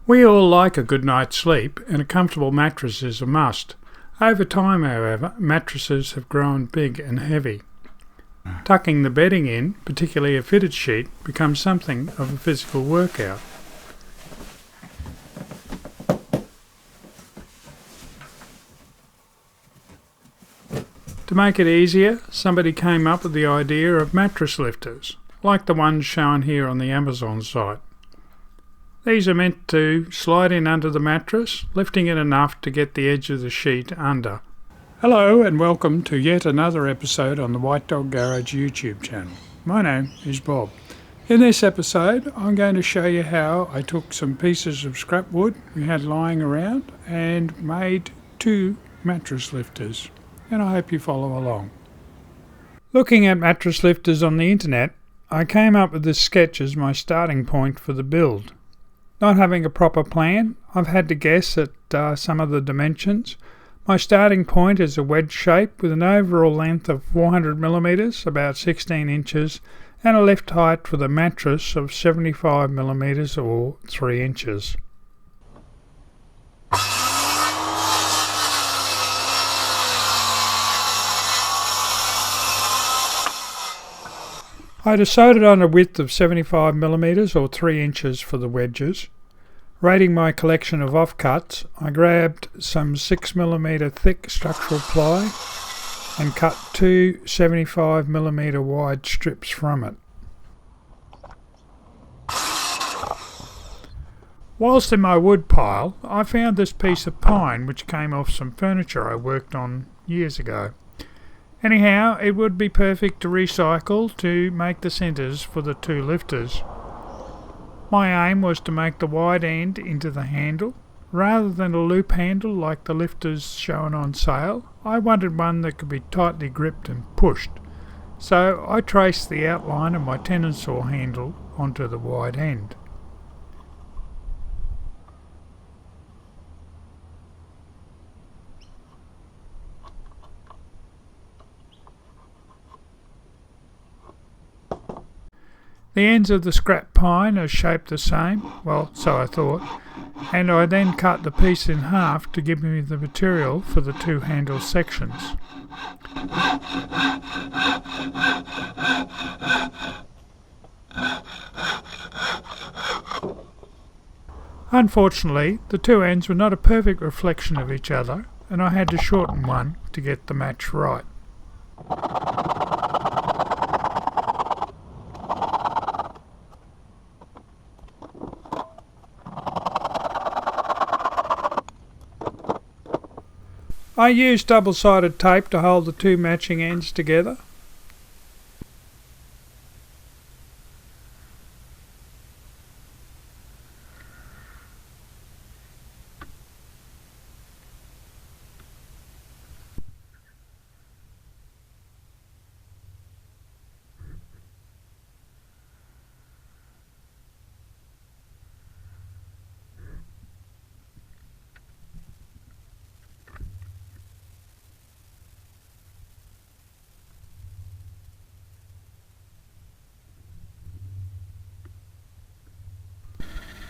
We all like a good night's sleep, and a comfortable mattress is a must. Over time, however, mattresses have grown big and heavy. Tucking the bedding in, particularly a fitted sheet, becomes something of a physical workout. To make it easier, somebody came up with the idea of mattress lifters, like the ones shown here on the Amazon site. These are meant to slide in under the mattress, lifting it enough to get the edge of the sheet under. Hello and welcome to yet another episode on the White Dog Garage YouTube channel. My name is Bob. In this episode I'm going to show you how I took some pieces of scrap wood we had lying around and made two mattress lifters, and I hope you follow along. Looking at mattress lifters on the internet, I came up with this sketch as my starting point for the build. Not having a proper plan, I've had to guess at some of the dimensions. My starting point is a wedge shape with an overall length of 400mm, about 16 inches, and a lift height for the mattress of 75mm or 3 inches. I decided on a width of 75mm or 3 inches for the wedges. Rating my collection of offcuts, I grabbed some 6mm thick structural ply and cut two 75mm wide strips from it. Whilst in my wood pile, I found this piece of pine which came off some furniture I worked on years ago. Anyhow, it would be perfect to recycle to make the centres for the two lifters. My aim was to make the wide end into the handle. Rather than a loop handle like the lifters shown on sale, I wanted one that could be tightly gripped and pushed. So I traced the outline of my tenon saw handle onto the wide end. The ends of the scrap pine are shaped the same, well, so I thought, and I then cut the piece in half to give me the material for the two handle sections. Unfortunately, the two ends were not a perfect reflection of each other, and I had to shorten one to get the match right. I used double-sided tape to hold the two matching ends together.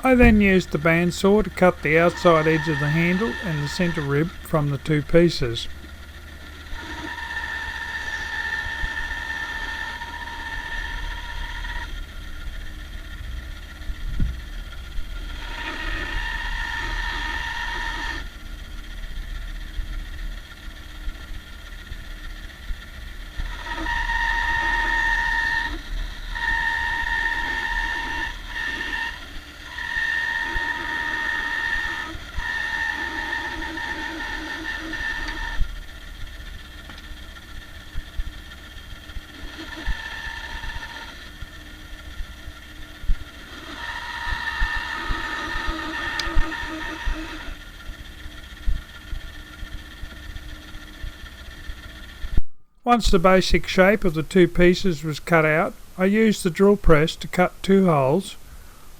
I then used the bandsaw to cut the outside edge of the handle and the centre rib from the two pieces. Once the basic shape of the two pieces was cut out, I used the drill press to cut two holes,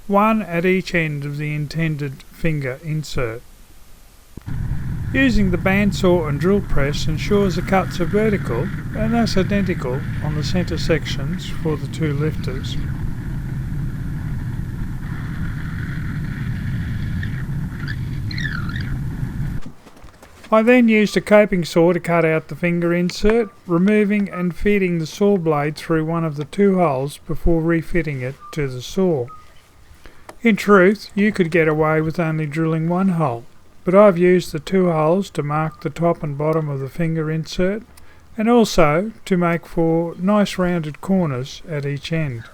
one at each end of the intended finger insert. Using the bandsaw and drill press ensures the cuts are vertical and thus identical on the centre sections for the two lifters. I then used a coping saw to cut out the finger insert, removing and feeding the saw blade through one of the two holes before refitting it to the saw. In truth, you could get away with only drilling one hole, but I've used the two holes to mark the top and bottom of the finger insert, and also to make for nice rounded corners at each end.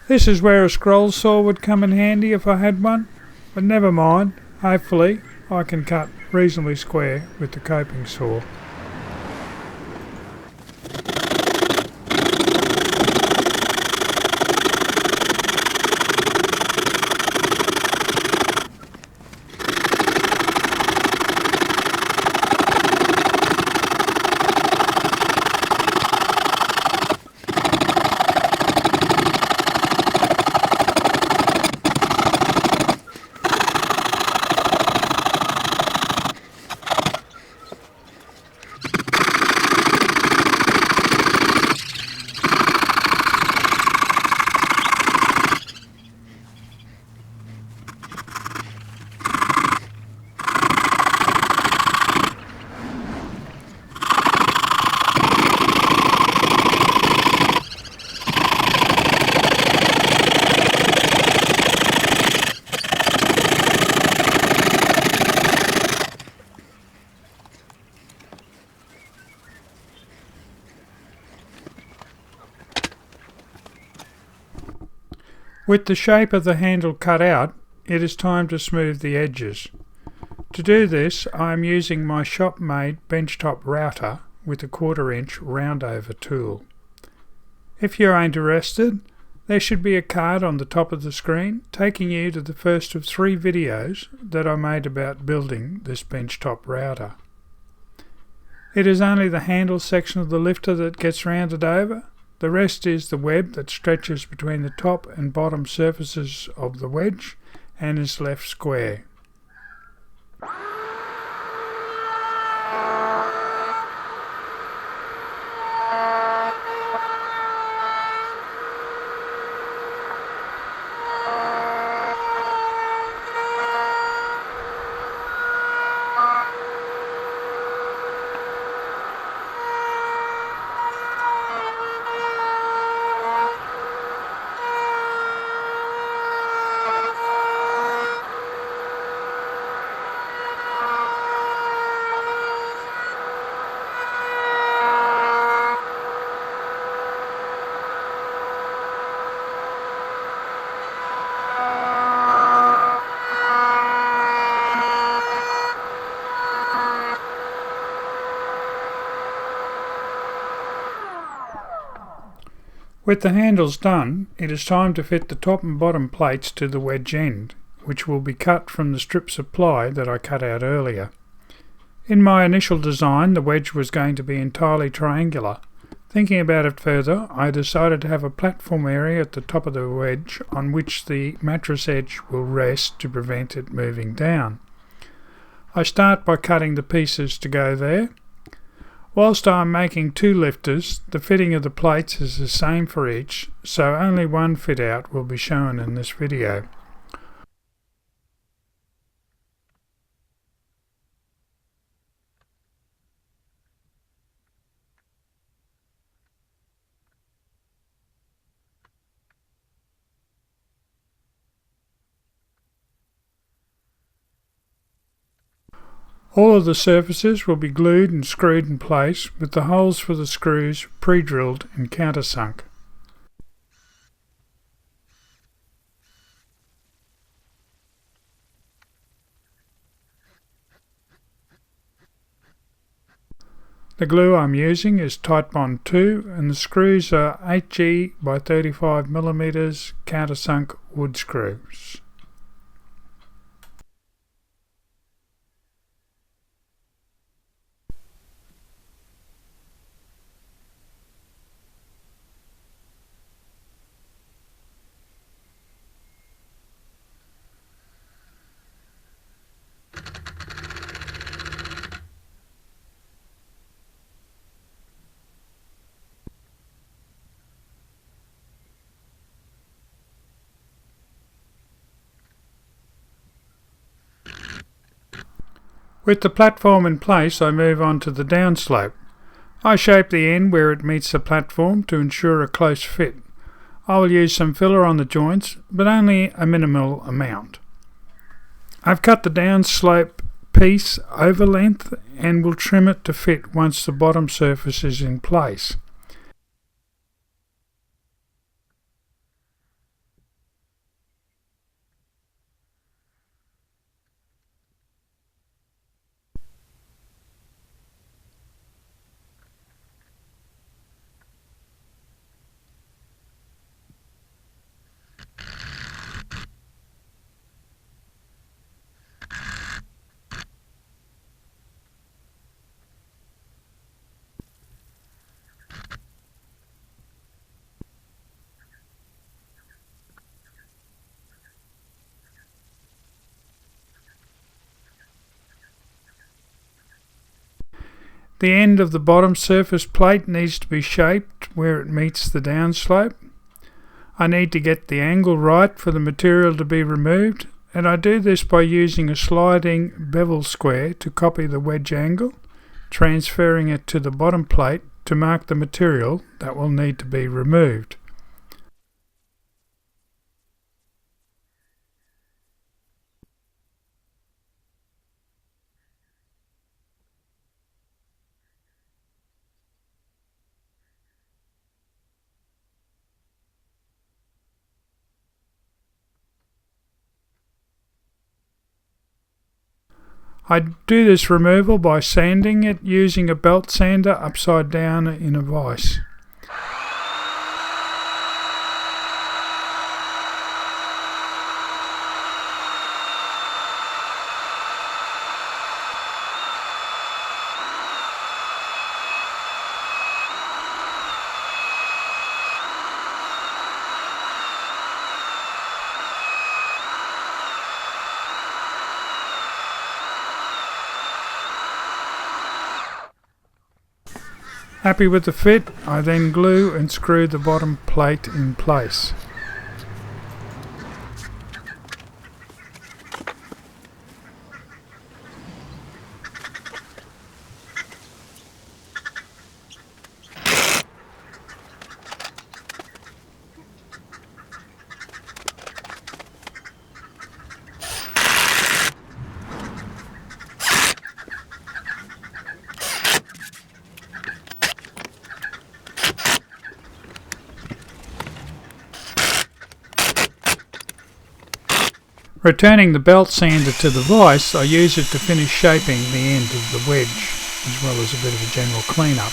This is where a scroll saw would come in handy if I had one, but never mind, hopefully I can cut reasonably square with the coping saw. With the shape of the handle cut out, it is time to smooth the edges. To do this, I am using my shop-made benchtop router with a 1/4 inch roundover tool. If you're interested, there should be a card on the top of the screen taking you to the first of 3 videos that I made about building this benchtop router. It is only the handle section of the lifter that gets rounded over. The rest is the web that stretches between the top and bottom surfaces of the wedge and is left square. With the handles done, it is time to fit the top and bottom plates to the wedge end, which will be cut from the strips of ply that I cut out earlier. In my initial design, the wedge was going to be entirely triangular. Thinking about it further, I decided to have a platform area at the top of the wedge on which the mattress edge will rest to prevent it moving down. I start by cutting the pieces to go there. Whilst I am making 2 lifters, the fitting of the plates is the same for each, so only one fit out will be shown in this video. All of the surfaces will be glued and screwed in place with the holes for the screws pre-drilled and countersunk. The glue I'm using is Titebond 2 and the screws are 8G by 35mm countersunk wood screws. With the platform in place, I move on to the downslope. I shape the end where it meets the platform to ensure a close fit. I will use some filler on the joints, but only a minimal amount. I've cut the downslope piece over length and will trim it to fit once the bottom surface is in place. The end of the bottom surface plate needs to be shaped where it meets the downslope. I need to get the angle right for the material to be removed, and I do this by using a sliding bevel square to copy the wedge angle, transferring it to the bottom plate to mark the material that will need to be removed. I do this removal by sanding it using a belt sander upside down in a vise. Happy with the fit, I then glue and screw the bottom plate in place. Returning the belt sander to the vise, I use it to finish shaping the end of the wedge, as well as a bit of a general clean-up.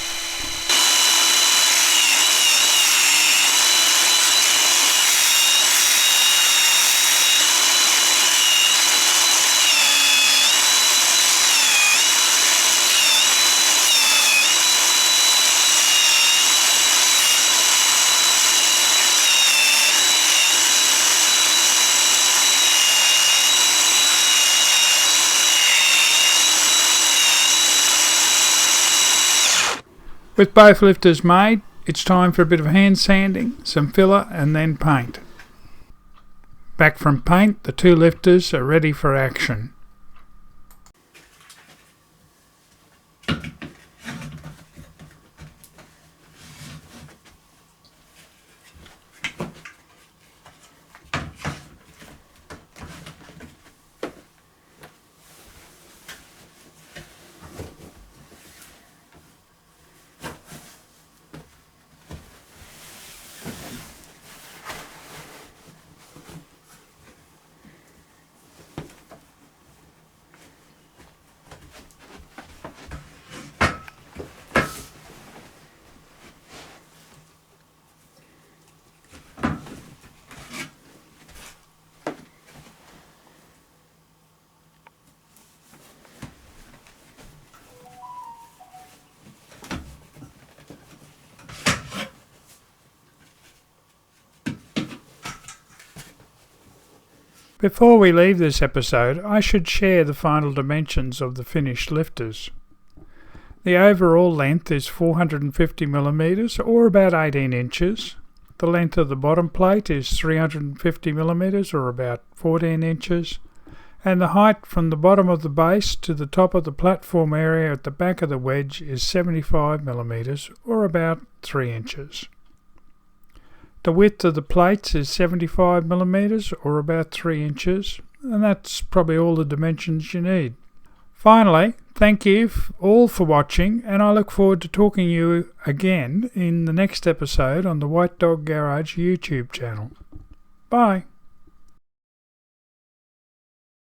With both lifters made, it's time for a bit of hand sanding, some filler and then paint. Back from paint, the two lifters are ready for action. Before we leave this episode, I should share the final dimensions of the finished lifters. The overall length is 450mm or about 18 inches. The length of the bottom plate is 350mm or about 14 inches. and the height from the bottom of the base to the top of the platform area at the back of the wedge is 75mm or about 3 inches. The width of the plates is 75mm or about 3 inches, and that's probably all the dimensions you need. Finally, thank you all for watching, and I look forward to talking to you again in the next episode on the White Dog Garage YouTube channel. Bye.